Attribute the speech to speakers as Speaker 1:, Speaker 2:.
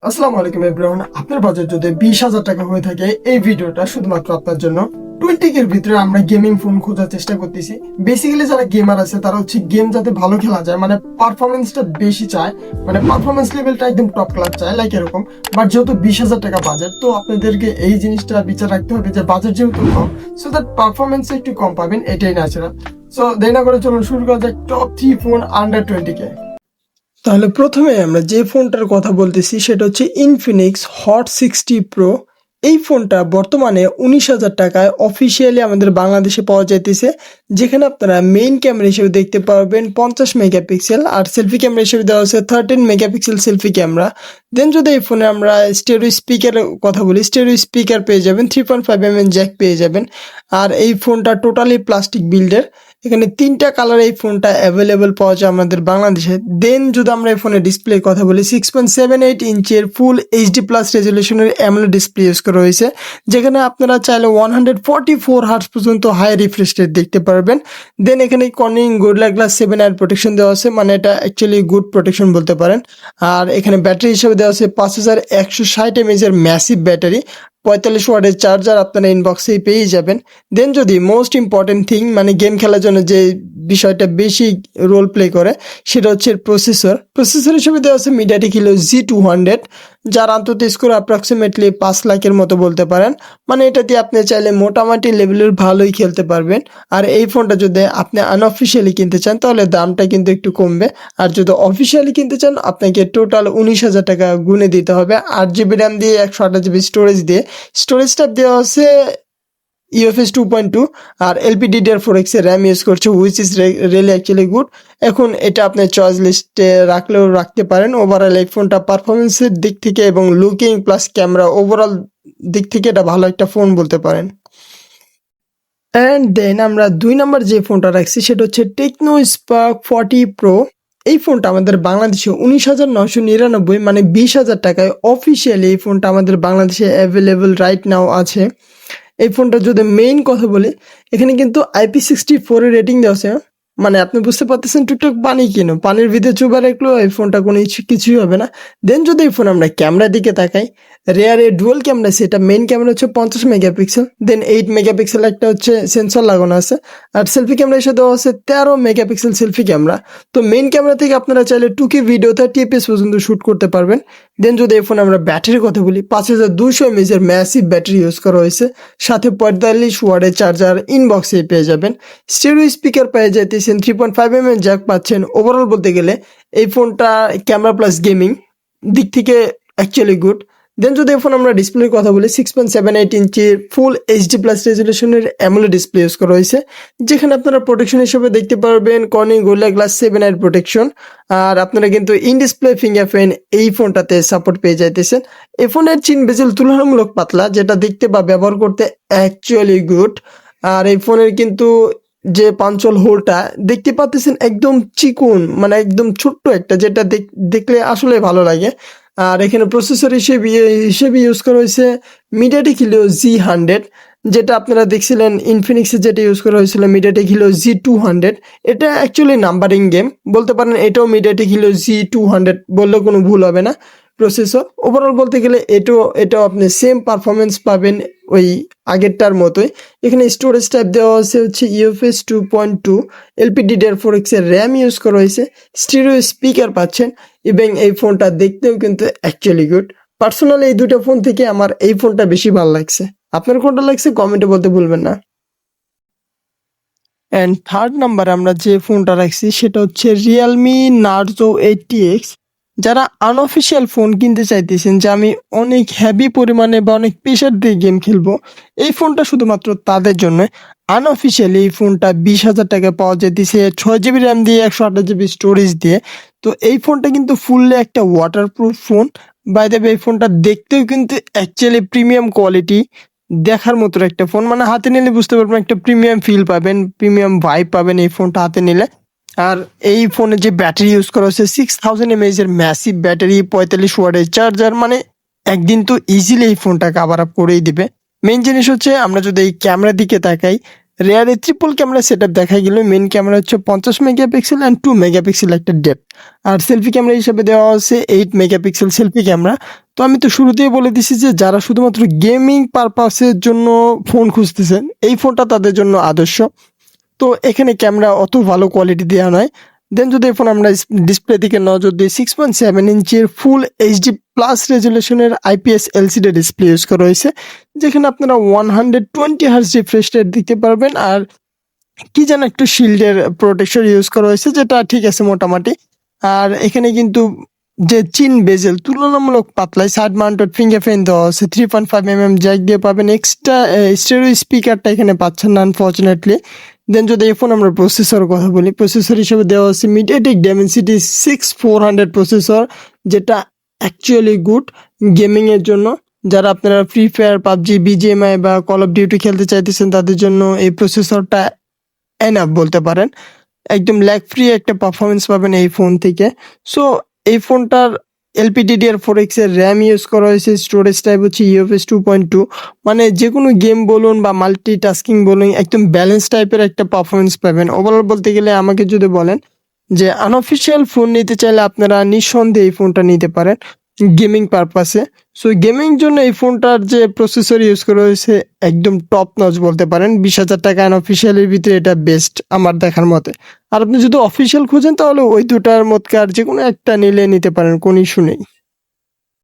Speaker 1: আসসালামু আলাইকুম এভরিওয়ান। আপনার বাজেট যদি 20,000 টাকা হয়ে থাকে, এই ভিডিওটা শুধুমাত্র আপনার জন্য। 20 এর ভিতরে আমরা গেমিং ফোন খোঁজার চেষ্টা করতেছি। বেসিক্যালি যারা গেমার আছে তারা হচ্ছে গেম যাতে ভালো খেলা যায়, মানে পারফরমেন্সটা বেশি চায়, মানে পারফরমেন্স লেভেলটা একদম টপ ক্লাস চায়, লাইক এরকম। বাট যেহেতু 20,000 টাকা বাজেট, তো আপনাদেরকে এই জিনিসটা বিচার রাখতে হবে যে বাজেট যেহেতু কম, সো দ্যাট পারফরমেন্স একটু কম পাবেন, এটাই ন্যাচারাল। সো দেরি না করে চলুন শুরু করা যাক টপ 3 ফোন আন্ডার 20K। তাহলে প্রথমে আমরা যে ফোনটার কথা বলতেছি সেটা হচ্ছে ইনফিনিক্স হট 60 প্রো। এই ফোনটা বর্তমানে 19,000 টাকায় অফিসিয়ালি আমাদের বাংলাদেশে পাওয়া যাইতেছে, যেখানে আপনারা মেইন ক্যামেরা হিসেবে দেখতে পারবেন 50 মেগাপিক্সেল, আর সেলফি ক্যামেরা হিসেবে দেওয়া আছে 13 মেগাপিক্সেল সেলফি ক্যামেরা। দেন যদি এই ফোনে আমরা স্টেরিও স্পিকারের কথা বলি, স্টেরিও স্পিকার পেয়ে যাবেন, 3.5 mm জ্যাক পেয়ে যাবেন। আর এই ফোনটা টোটালি প্লাস্টিক বিল্ডের। এখানে 3টা কালার এই ফোনটা অ্যাভেলেবল পাওয়া যায় আমাদের বাংলাদেশে। দেন যদি আমরা এই ফোনের ডিসপ্লের কথা বলি, 6.78 ইঞ্চের ফুল এইচডি প্লাস রেজলিউশনের অ্যামোলেড ডিসপ্লে ইউজ করা হয়েছে, যেখানে আপনারা চাইলে 144 হার্টজ পর্যন্ত হাই রিফ্রেশ রেট দেখতে পারবেন। দেন এখানে কর্নিং গোরিলা গ্লাস 7 এর প্রোটেকশন দেওয়া আছে, মানে এটা অ্যাকচুয়ালি গুড প্রোটেকশন বলতে পারেন। আর এখানে ব্যাটারি হিসেবে দেওয়া আছে 5160 mAh এর ম্যাসিভ ব্যাটারি, 45 ওয়াটের চার্জার আপনারা ইনবক্সেই পেয়ে যাবেন। দেন যদি মোস্ট ইম্পর্টেন্ট থিং, মানে গেম খেলার জন্য যে বিষয়টা বেশি রোল প্লে করে, সেটা হচ্ছে প্রসেসর হিসেবে দেওয়া আছে মিডিয়াটেক হিলিও G200, যার আন্তত স্কোর অ্যাপ্রক্সিমেটলি 5 লাখের মতো বলতে পারেন। মানে এটা দিয়ে আপনি চাইলে মোটামুটি লেভেলের ভালোই খেলতে পারবেন। আর এই ফোনটা যদি আপনি আনঅফিসিয়ালি কিনতে চান তাহলে দামটা কিন্তু একটু কমবে, আর যদি অফিসিয়ালি কিনতে চান আপনাকে টোটাল 19,000 টাকা গুনে দিতে হবে। 8 GB র্যাম দিয়ে 128 GB স্টোরেজ দিয়ে। স্টোরেজটা দেওয়া আছে ইউএফএস 2.2, আর LPDDR4X এর র্যাম ইউজ করছে, which is really actually good. এখন এটা আপনি চয়েস লিস্টে রাখলেও রাখতে পারেন। ওভারঅল এই ফোনটা পারফরমেন্সের দিক থেকে এবং লুকিং প্লাস ক্যামেরা ওভারঅল দিক থেকে এটা ভালো একটা ফোন বলতে পারেন। অ্যান্ড দেন আমরা 2 নম্বর যে ফোনটা রাখছি সেটা হচ্ছে টেকনো স্পার্ক 40 প্রো। এই ফোনটা আমাদের বাংলাদেশে 19,999, মানে 20,000 টাকায় অফিসিয়ালি এই ফোনটা আমাদের বাংলাদেশে অ্যাভেলেবল রাইট নাও আছে। এই ফোনটা যদি মেইন কথা বলি, এখানে কিন্তু IP64 এর রেটিং দেওয়া আছে। মানে আপনি বুঝতে পারতেছেন টুকটাক পানি কেন, পানির ভিতরে চুবা রাখলেও এই ফোনটা কোনো কিছুই হবে না। দেন যদি এই ফোন আমরা ক্যামেরার দিকে তাকাই, রেয়ার এ ডুয়াল ক্যামেরা, সেটা মেইন ক্যামেরা হচ্ছে 50 মেগাপিক্সেল, দেন 8 মেগাপিক্সেল একটা হচ্ছে সেন্সর লাগানো আছে, আর সেলফি ক্যামেরা এসে দেওয়া আছে 13 মেগাপিক্সেল সেলফি ক্যামেরা। তো মেইন ক্যামেরা থেকে আপনারা চাইলে 2K ভিডিও 30 FPS পর্যন্ত শ্যুট করতে পারবেন। দেন যদি এই ফোনে আমরা ব্যাটারির কথা বলি, 5200 mAh এর ম্যাসিভ ব্যাটারি ইউজ করা হয়েছে, সাথে 45 ওয়াটের চার্জার ইনবক্সে পেয়ে যাবেন। স্টেরিও স্পিকার পেয়ে যাইতেছেন, 3.5 mm জ্যাক পাচ্ছেন। ওভারঅল বলতে গেলে এই ফোনটা ক্যামেরা প্লাস গেমিং দিক থেকে অ্যাকচুয়ালি গুড। দেন যদি এই ফোন আমরা ডিসপ্লের কথা বলি, 6.78 ইঞ্চির ফুল এইচডি প্লাস রেজলিউশনের অ্যামোলেড ডিসপ্লে ইউজ করা হয়েছে, যেখানে আপনারা প্রোটেকশন হিসেবে দেখতে পারবেন কর্নিং গোরিলা গ্লাস 7 এর প্রোটেকশন। আর আপনারা কিন্তু ইন ডিসপ্লে ফিঙ্গারপ্রিন্ট এই ফোনটাতে সাপোর্ট পেয়ে যাইতেছেন। এই ফোনের চিন বেজেল তুলনামূলক পাতলা, যেটা দেখতে বা ব্যবহার করতে অ্যাকচুয়ালি গুড। আর এই ফোনের কিন্তু যে পাঞ্চল হোলটা দেখতে পাচ্ছেন একদম চিকন, মানে একদম ছোট্ট একটা, যেটা দেখলে আসলে ভালো লাগে। আর এখানে প্রসেসর হিসেবে ইউজ করা হয়েছে মিডিয়াটেক হিলিও G100, যেটা আপনারা দেখছিলেন ইনফিনিক্সের যেটা ইউজ করা হয়েছিল মিডিয়াটেক হিলিও G200। এটা অ্যাকচুয়ালি নাম্বারিং গেম বলতে পারেন, এটাও মিডিয়াটেক হিলিও G200 বললে কোনো ভুল হবে না। প্রসেসর ওভারঅল বলতে গেলে এটাও আপনি সেম পারফরমেন্স পাবেন ওই আগেরটার মতোই। এখানে স্টোরেজ টাইপ দেওয়া আছে হচ্ছে ইউএফএস 2.2, LPDDR4X এর র্যাম ইউজ করা হয়েছে, স্টিরিও স্পিকার পাচ্ছেন, এবং এই ফোনটা দেখতেও কিন্তু অ্যাকচুয়ালি গুড। পার্সোনালি এই দুটো ফোন থেকে আমার এই ফোনটা বেশি ভালো লাগছে। আপনার কোনটা লাগছে কমেন্টে বলতে ভুলবেন না। অ্যান্ড থার্ড নাম্বার আমরা যে ফোনটা রাখছি সেটা হচ্ছে রিয়েলমি নার্জো 80X। যারা আনঅফিসিয়াল ফোন কিনতে চাইতেছেন যে আমি অনেক হেভি পরিমাণে বা অনেক প্রেশার দিয়ে গেম খেলবো, এই ফোনটা শুধুমাত্র তাদের জন্য। আনঅফিসিয়ালি এই ফোনটা 20,000 টাকায় পাওয়া যেতেছে, 6 GB র্যাম দিয়ে 128 GB স্টোরেজ দিয়ে। তো এই ফোনটা কিন্তু ফুললি একটা waterproof phone. By the way এই ফোনটা দেখতেও কিন্তু অ্যাকচুয়ালি প্রিমিয়াম কোয়ালিটি, দেখার মতো একটা ফোন, মানে হাতে নিলে বুঝতে পারবেন একটা প্রিমিয়াম ফিল পাবেন, প্রিমিয়াম ভাইব পাবেন এই ফোনটা হাতে নিলে। আর এই ফোনে যে ব্যাটারি ইউজ করা হচ্ছে 6000 mAh এর ম্যাসিভ ব্যাটারি, 45 ওয়াটের চার্জার, মানে একদিন তো ইজিলি এই ফোনটা কাভার আপ করেই দিবে। মেইন জিনিস হচ্ছে আমরা যদি এই ক্যামেরার দিকে তাকাই, রেয়ারে ট্রিপল ক্যামেরা সেটআপ দেখা গেল। মেইন ক্যামেরা হচ্ছে 50 মেগাপিক্সেল অ্যান্ড 2 মেগাপিক্সেল একটা ডেপথ। আর সেলফি ক্যামেরা হিসেবে দেওয়া আছে 8 মেগাপিক্সেল সেলফি ক্যামেরা। তো আমি তো শুরুতেই বলে দিছি যে যারা শুধুমাত্র গেমিং পারপাসের জন্য ফোন খুঁজতেছেন এই ফোনটা তাদের জন্য আদর্শ। তো এখানে ক্যামেরা অত ভালো কোয়ালিটি দেওয়া নয়। দেন যদি এখন আমরা ডিসপ্লে দিকে নজর দিই, 6.7 ইঞ্চির ফুল এইচডি প্লাস রেজুলেশনের আইপিএস এলসিডি ডিসপ্লে ইউজ করা হয়েছে, যেখানে আপনারা 120 হার্জ রিফ্রেশ রেট দিতে পারবেন। আর কি যেন একটু শিল্ডের প্রোটেকশন ইউজ করা হয়েছে, যেটা ঠিক আছে মোটামুটি। আর এখানে কিন্তু যে চিন বেজেল তুলনামূলক পাতলায়, সাইড মাউন্টেড ফিঙ্গারপ্রিন্ট দেওয়া আছে, 3.5 জ্যাক দিয়ে পাবেন। এক্সট্রা স্টেরিও স্পিকারটা এখানে পাচ্ছেন না আনফর্চুনেটলি। দেন যদি এখন আমরা প্রসেসর কথা বলি, প্রসেসর হিসেবে দেওয়া আছে মিডিয়াটেক ডাইমেনসিটি 6400 প্রসেসর, যেটা অ্যাকচুয়ালি গুড গেমিংয়ের জন্য। যারা আপনারা ফ্রি ফায়ার, পাবজি, বিজিএমআই বা কল অফ ডিউটি খেলতে চাইতেছেন তাদের জন্য এই প্রসেসরটা এনাফ বলতে পারেন। একদম ল্যাগ ফ্রি একটা পারফরমেন্স পাবেন এই ফোন থেকে। সো এই ফোনটার LPDDR4X এর র্যাম ইউজ করা হয়েছে, স্টোরেজ টাইপ হচ্ছে UFS 2.2। মানে যে কোনো গেম বলুন বা মাল্টিটাস্কিং বলুন, একদম ব্যালেন্স টাইপের একটা পারফরমেন্স পাবেন। ওভারঅল বলতে গেলে আমাকে যদি বলেন যে আনঅফিসিয়াল ফোন নিতে চাইলে আপনারা নিঃসন্দেহে এই ফোনটা নিতে পারেন গেমিং পারপাসে। সো গেমিং জন্য এই ফোনটার যে প্রসেসর ইউজ করা হয়েছে একদম টপ নচ বলতে পারেন। 20,000 টাকা আনঅফিসিয়ালের ভিতরে এটা বেস্ট আমার দেখার মতে। আর আপনি যদি অফিসিয়াল খুঁজেন তাহলে ওই দুটার মধ্যকার যে কোনো একটা নিলে নিতে পারেন, কোনো ইস্যু নেই।